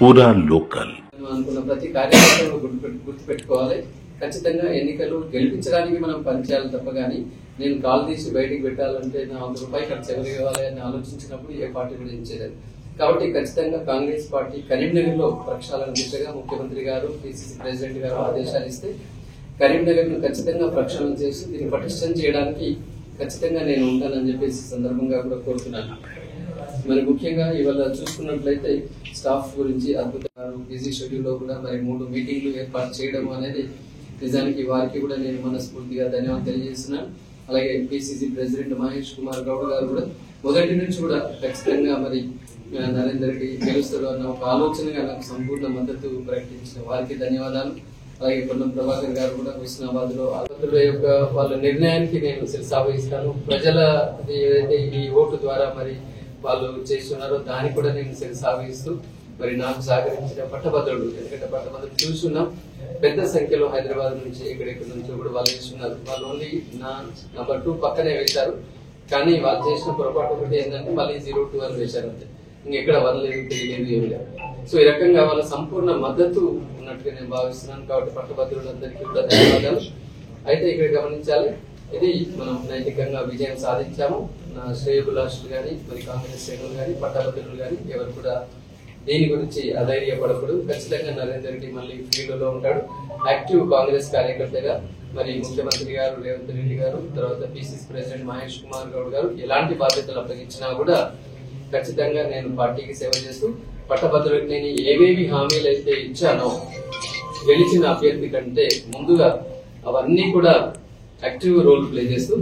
పూరా లోకల్ అనుకున్న ప్రతి కార్యక్రమంలో గుర్తుపెట్టుకోవాలి. ఖచ్చితంగా ఎన్నికలు గెలిపించడానికి మనం పనిచేయాలి తప్ప కానీ నేను కాలు తీసి బయటికి పెట్టాలంటే నా ₹1 ఖర్చు ఎవరు ఇవ్వాలి అని ఆలోచించినప్పుడు ఏ పార్టీ కూడా ఏం చేయలేదు. కాబట్టి ఖచ్చితంగా కాంగ్రెస్ పార్టీ కరీంనగర్ లో ప్రక్షాళన దిశగా ముఖ్యమంత్రి గారు పిసిసి ప్రెసిడెంట్ గారు ఆదేశాలు ఇస్తే కరీంనగర్ ను ఖచ్చితంగా ప్రక్షాళన చేసి దీన్ని పటిష్టం చేయడానికి ఖచ్చితంగా నేను ఉంటానని చెప్పేసి సందర్భంగా కూడా కోరుతున్నాను. మరి ముఖ్యంగా ఇవాళ చూసుకున్నట్లయితే స్టాఫ్ గురించి అద్భుతంగా బిజీ షెడ్యూల్ లో కూడా మరి 3 మీటింగ్లు ఏర్పాటు చేయడం అనేది నిజానికి వారికి కూడా నేను మనస్ఫూర్తిగా ధన్యవాదాలు తెలియజేస్తున్నాను. అలాగే పిసిసి ప్రెసిడెంట్ మహేష్ కుమార్ గౌడ్ గారు కూడా మొదటి నుంచి కూడా ఖచ్చితంగా మరి నరేందర్ రెడ్డి గెలుస్తారు అన్న ఒక ఆలోచనగా నాకు సంపూర్ణ మద్దతు ప్రకటించిన వారికి ధన్యవాదాలు. అలాగే పొన్నం ప్రభాకర్ గారు కూడా హుస్నాబాద్ లో ఆంధ్రుల యొక్క వాళ్ళ నిర్ణయానికి నేను శిరసావహిస్తాను. ప్రజల ఏదైతే ఈ ఓటు ద్వారా మరి వాళ్ళు చేస్తున్నారో దానికి కూడా నేను శిరసావహిస్తూ మరి నాకు సహకరించిన పట్టభద్రులు, ఎందుకంటే పట్టభద్రులు చూస్తున్నాం పెద్ద సంఖ్యలో హైదరాబాద్ నుంచి ఎక్కడెక్కడి నుంచో కూడా వాళ్ళు వేస్తున్నారు. వాళ్ళు ఓన్లీ నంబర్ 2 పక్కనే వేశారు. కానీ వాళ్ళు చేసిన పొరపాటు ఒకటి ఏంటంటే మళ్ళీ 02 అని వేశారు అంతే. ఇంకెక్కడ 1 లేదు, 3 లేదు, ఏమి లేదు. సో ఈ రకంగా వాళ్ళ సంపూర్ణ మద్దతు ఉన్నట్టుగా నేను భావిస్తున్నాను. కాబట్టి పట్టభద్రులందరికీ కూడా ధన్యవాదాలు. అయితే ఇక్కడ గమనించాలి, ఇది మనం నైతికంగా విజయం సాధించాము. నా శ్రేయోభిలాషులు కానీ మరి కాంగ్రెస్ శ్రేణులు కానీ పట్టభద్రులు కానీ ఎవరు కూడా దీని గురించి అధైర్యపడకూడదు. ఖచ్చితంగా నరేందర్ రెడ్డి మళ్ళీ ఫీల్డ్ లో ఉంటాడు. యాక్టివ్ కాంగ్రెస్ కార్యకర్తగా మరి ముఖ్యమంత్రి గారు రేవంత్ రెడ్డి గారు, తర్వాత పిసిసి ప్రెసిడెంట్ మహేష్ కుమార్ గౌడ్ గారు ఎలాంటి బాధ్యతలు అప్పగించినా కూడా ఖచ్చితంగా నేను పార్టీకి సేవ చేస్తూ పట్టభద్రులకు నేను ఏవేవి హామీలు అయితే ఇచ్చానో గెలిచిన అభ్యర్థి కంటే ముందుగా అవన్నీ కూడా యాక్టివ్ రోల్ ప్లే చేస్తూ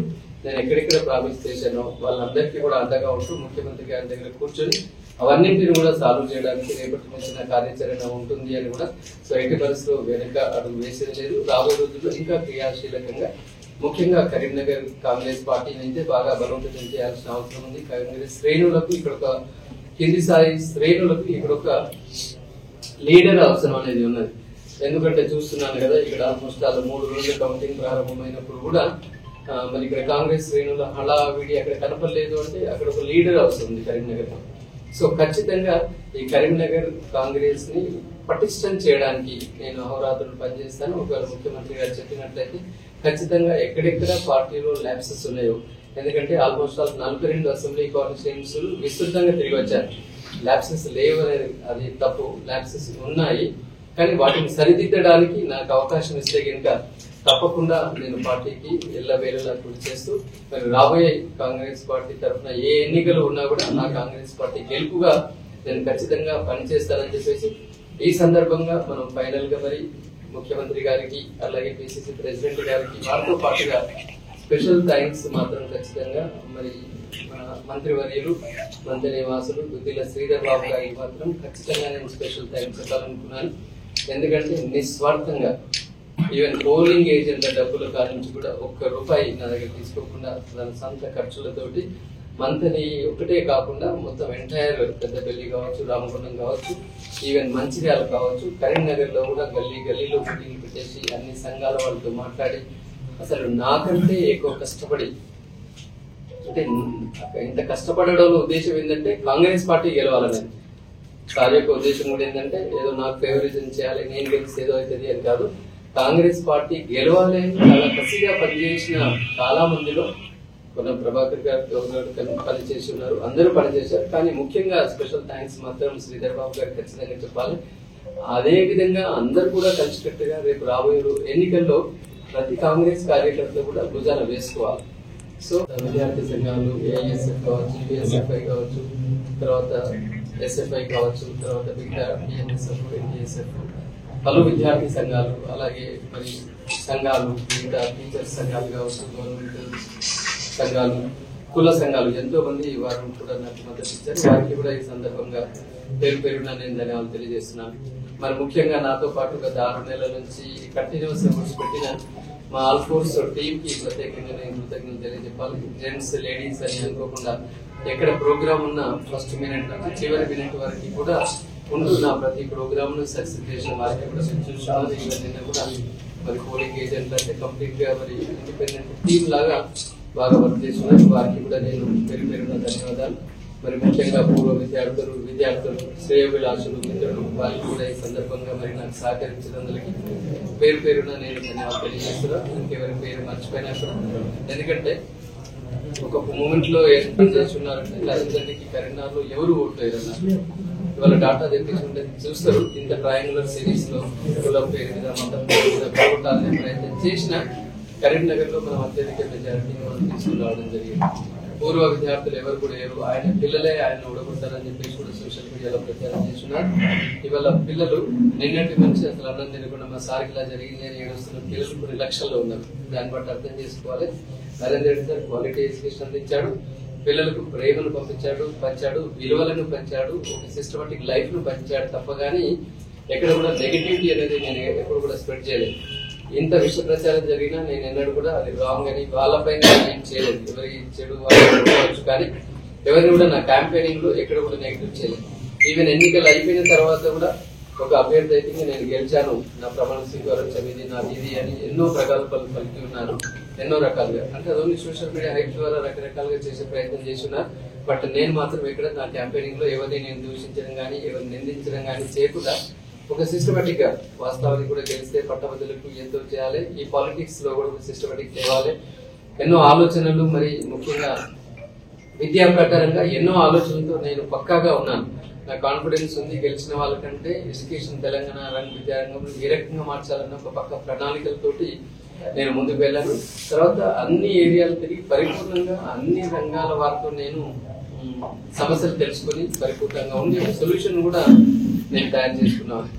నేను ఎక్కడెక్కడ ప్రామిస్ చేశానో వాళ్ళందరికీ కూడా అండగా ఉంటూ ముఖ్యమంత్రి గారి దగ్గర కూర్చొని అవన్నింటిని కూడా సాల్వ్ చేయడానికి రేపటి మించిన కార్యాచరణ ఉంటుంది అని కూడా సో ఎట్టి పరిస్థితుల్లో వెనుక అడుగు వేసేది లేదు. రాబోయే రోజుల్లో ఇంకా క్రియాశీలకంగా ముఖ్యంగా కరీంనగర్ కాంగ్రెస్ పార్టీని అయితే బాగా బలోపేతం చేయాల్సిన అవసరం ఉంది. కాంగ్రెస్ శ్రేణులకు ఇక్కడ ఒక కింది స్థాయి శ్రేణులకు ఇక్కడ ఒక లీడర్ అవసరం అనేది ఉన్నది. ఎందుకంటే చూస్తున్నాను కదా, ఇక్కడ ఆల్మోస్ట్ 3 రోజుల కౌంటింగ్ ప్రారంభమైనప్పుడు కూడా మరి ఇక్కడ కాంగ్రెస్ శ్రేణుల హడావిడి అక్కడ కనపడలేదు. అంటే అక్కడ ఒక లీడర్ అవసరం ఉంది కరీంనగర్. సో ఖచ్చితంగా ఈ కరీంనగర్ కాంగ్రెస్ ని పటిష్టం చేయడానికి నేను అహోరాత్రులు పనిచేస్తాను. ఒకవేళ ముఖ్యమంత్రి గారు చెప్పినట్లయితే ఖచ్చితంగా ఎక్కడెక్కడ పార్టీలో ల్యాప్సెస్ ఉన్నాయో, ఎందుకంటే ఆల్మోస్ట్ 42 అసెంబ్లీ కాన్స్టిట్యూయెన్సీస్ విస్తృతంగా తిరిగి వచ్చారు. ల్యాప్సెస్ లేవు అనేది అది తప్పు, ల్యాప్సెస్ ఉన్నాయి. కానీ వాటిని సరిదిద్దడానికి నాకు అవకాశం ఇస్తే కనుక తప్పకుండా నేను పార్టీకి ఎల్లవేళలా కృషి చేస్తూ మరి రాబోయే కాంగ్రెస్ పార్టీ తరఫున ఏ ఎన్నికలు ఉన్నా కూడా నా కాంగ్రెస్ పార్టీ గెలుపుగా నేను ఖచ్చితంగా పనిచేస్తానని చెప్పేసి ఈ సందర్భంగా మనం ఫైనల్ గా మరి ముఖ్యమంత్రి గారికి అలాగే పిసిసి ప్రెసిడెంట్ గారికి వారితో పాటుగా స్పెషల్ థ్యాంక్స్ మాత్రం ఖచ్చితంగా మరి మంత్రివర్యులు మంత్రి నివాసులు దుద్దిల శ్రీధర్ బాబు గారికి మాత్రం ఖచ్చితంగా నేను స్పెషల్ థ్యాంక్స్ చెప్పాలనుకున్నాను. ఎందుకంటే నిస్వార్థంగా ఈవెన్ పోలింగ్ ఏజెంట్ల డబ్బుల కారించి కూడా ₹1 నా దగ్గర తీసుకోకుండా తన సొంత ఖర్చులతోటి మంత్రి ఒకటే కాకుండా మొత్తం ఎంటైర్ పెద్దపల్లి కావచ్చు, రామగుండం కావచ్చు, ఈవెన్ మంచిర్యాల కావచ్చు, కరీంనగర్ లో కూడా గల్లీలో మీటింగ్లు పెట్టేసి అన్ని సంఘాల వాళ్ళతో మాట్లాడి అసలు నాకంటే ఎక్కువ కష్టపడి, అంటే ఇంత కష్టపడడంలో ఉద్దేశం ఏంటంటే కాంగ్రెస్ పార్టీ గెలవాలని. సార్ యొక్క ఉద్దేశం కూడా ఏంటంటే ఏదో నాకు ఫేవరిజం చేయాలి, నేను గెలిచి ఏదో అవుతుంది అని కాదు. కాంగ్రెస్ పార్టీ గెలవాలి అని చాలా కసిగా పనిచేసిన చాలా మందిలో పొన్నం ప్రభాకర్ గారు పనిచేసి ఉన్నారు, అందరూ పనిచేశారు. కానీ ముఖ్యంగా స్పెషల్ థ్యాంక్స్ మాత్రం శ్రీధర్ బాబు గారు ఖచ్చితంగా చెప్పాలి. అదే విధంగా అందరూ కూడా కలిసికట్టుగా రేపు రాబోయే ఎన్నికల్లో ప్రతి కాంగ్రెస్ కార్యకర్త కూడా భుజాన వేసుకోవాలి. సో విద్యార్థి సంఘాలు ఏఐఎస్ఎఫ్ కావచ్చు, బిఎస్ఎఫ్ఐ కావచ్చు, తర్వాత ఎస్ఎఫ్ఐ కావచ్చు, తర్వాత బిఎన్ఎస్ఎఫ్, ఎన్టీఎస్ఎఫ్, పలు విద్యార్థి సంఘాలు, అలాగే మరి సంఘాలు, వివిధ టీచర్స్ సంఘాలు కావచ్చు, గవర్నమెంట్ సంఘాలు, కుల సంఘాలు ఎంతో మంది వారు కూడా నాకు మద్దతు ఇచ్చారు. వారికి కూడా ఈ సందర్భంగా పేరున నేను ధన్యవాదాలు తెలియజేస్తున్నాను. మరి ముఖ్యంగా నాతో పాటు గత 6 నెలల నుంచి కంటిన్యూస్ ఎఫర్ట్స్ పెట్టిన మా ఆల్ఫోర్స్ టీమ్ కి ప్రత్యేకంగా నేను కృతజ్ఞతలు తెలియజెప్పాలి. జెంట్స్ లేడీస్ అని అనుకోకుండా ఎక్కడ ప్రోగ్రామ్ ఉన్న ఫస్ట్ మినిట్ నుంచి చివరి మినిట్ వరకు కూడా ఉంటున్న ప్రతి ప్రోగ్రామ్ ను సక్సెస్ చేసిన వారికి కూడా చూస్తున్నాను. నిన్న కూడా మరి పోలింగ్ ఏజెంట్లు అంటే కంప్లీట్ గా మరి ఇండిపెండెంట్ టీమ్ లాగా బాగా వర్క్ చేస్తున్నారు. వారికి కూడా నేను పేరున ధన్యవాదాలు. మరి ముఖ్యంగా పూర్వ విద్యార్థులు శ్రేయోభిలాషులు మిత్రులు వాళ్ళు కూడా ఈ సందర్భంగా మరి నాకు సహకరించినందుకు పేరు పేరున నేను ధన్యవాదాలు తెలియజేస్తున్నాను. ఇంకెవరి పేరు మర్చిపోయినా కూడా, ఎందుకంటే ఒక మూమెంట్ లో ఏర్పాటు చేస్తున్నారంటే రాజధానికి కరీంనగర్లో ఎవరు ఓటు వేయరన్నారు. ఇవాళ డాటా తెప్పించుకుంటే చూస్తారు, ఇంత ట్రయాంగులర్ సిరీస్ లో కులం పేరు మీద మతం పేరు మీద పోగొట్టాలనే ప్రయత్నం చేసిన కరీంనగర్ లో మనం అత్యధిక మెజారిటీని మనం తీసుకురావడం జరిగింది. పూర్వ విద్యార్థులు ఎవరు కూడా లేరు, ఆయన పిల్లలే ఆయన ఓడగొట్టారని చెప్పేసి కూడా సోషల్ మీడియాలో ప్రచారం చేస్తున్నారు. ఇవాళ పిల్లలు నిన్నటి నుంచి అసలు అన్నం తినకుండా మా సార్కి ఇలా జరిగింది అని ఏడుస్తున్న పిల్లలు కొన్ని లక్షల్లో ఉన్నారు. దాన్ని బట్టి అర్థం చేసుకోవాలి. Narendra Reddy sir quality education అందించాడు, పిల్లలకు ప్రేమను పంచాడు, విలువలను పంచాడు, ఒక సిస్టమాటిక్ లైఫ్ ను పంచాడు తప్ప కానీ ఎక్కడ కూడా నెగటివిటీ అనేది నేను ఎప్పుడు కూడా స్ప్రెడ్ చేయలేదు. ఇంత విషయ ప్రచారం జరిగినా నేను ఎన్నడూ కూడా అది రాంగ్ అని వాళ్ళపైన ఏం చేయలేదు. ఎవరి చెడు వాళ్ళు కానీ ఎవరిని కూడా నా క్యాంపెయినింగ్ లో ఎక్కడ కూడా నెగిటివ్ చేయలేదు. ఈవెన్ ఎన్నికలు అయిపోయిన తర్వాత కూడా ఒక అభ్యర్థి అయితే నేను గెలిచాను, నా ప్రమాణ స్వీకారం చదివి నాది ఇది అని ఎన్నో ప్రకల్పాలు పలికి ఉన్నారు. ఎన్నో రకాలుగా అంటే అదొన్ని సోషల్ మీడియా హైప్ ద్వారా రకరకాలుగా చేసే ప్రయత్నం చేస్తున్నారు. బట్ నేను మాత్రం ఇక్కడ నా క్యాంపెయినింగ్ లో ఎవరిని నేను దూషించడం కానీ ఎవరిని నిందించడం కానీ చేయకుండా ఒక సిస్టమేటిక్ గా వాస్తవానికి కూడా గెలిస్తే పట్టభద్రులకు ఎంతో చేయాలి, ఈ పాలిటిక్స్ లో కూడా సిస్టమేటిక్ చేయాలి. ఎన్నో ఆలోచనలు, మరి ముఖ్యంగా విద్యా ప్రకారంగా ఎన్నో ఆలోచనలతో నేను పక్కాగా ఉన్నాను. నా కాన్ఫిడెన్స్ ఉంది. గెలిచిన వాళ్ళకంటే ఎడ్యుకేషన్ తెలంగాణ విద్యారంగంలో ఏ రకంగా మార్చాలన్న ఒక పక్క ప్రణాళికలతోటి నేను ముందుకు వెళ్ళాను. తర్వాత అన్ని ఏరియాలు తిరిగి పరిపూర్ణంగా అన్ని రంగాల వారితో నేను సమస్యలు తెలుసుకుని పరిపూర్ణంగా ఉండి సొల్యూషన్ కూడా నేను తయారు చేసుకున్నాను.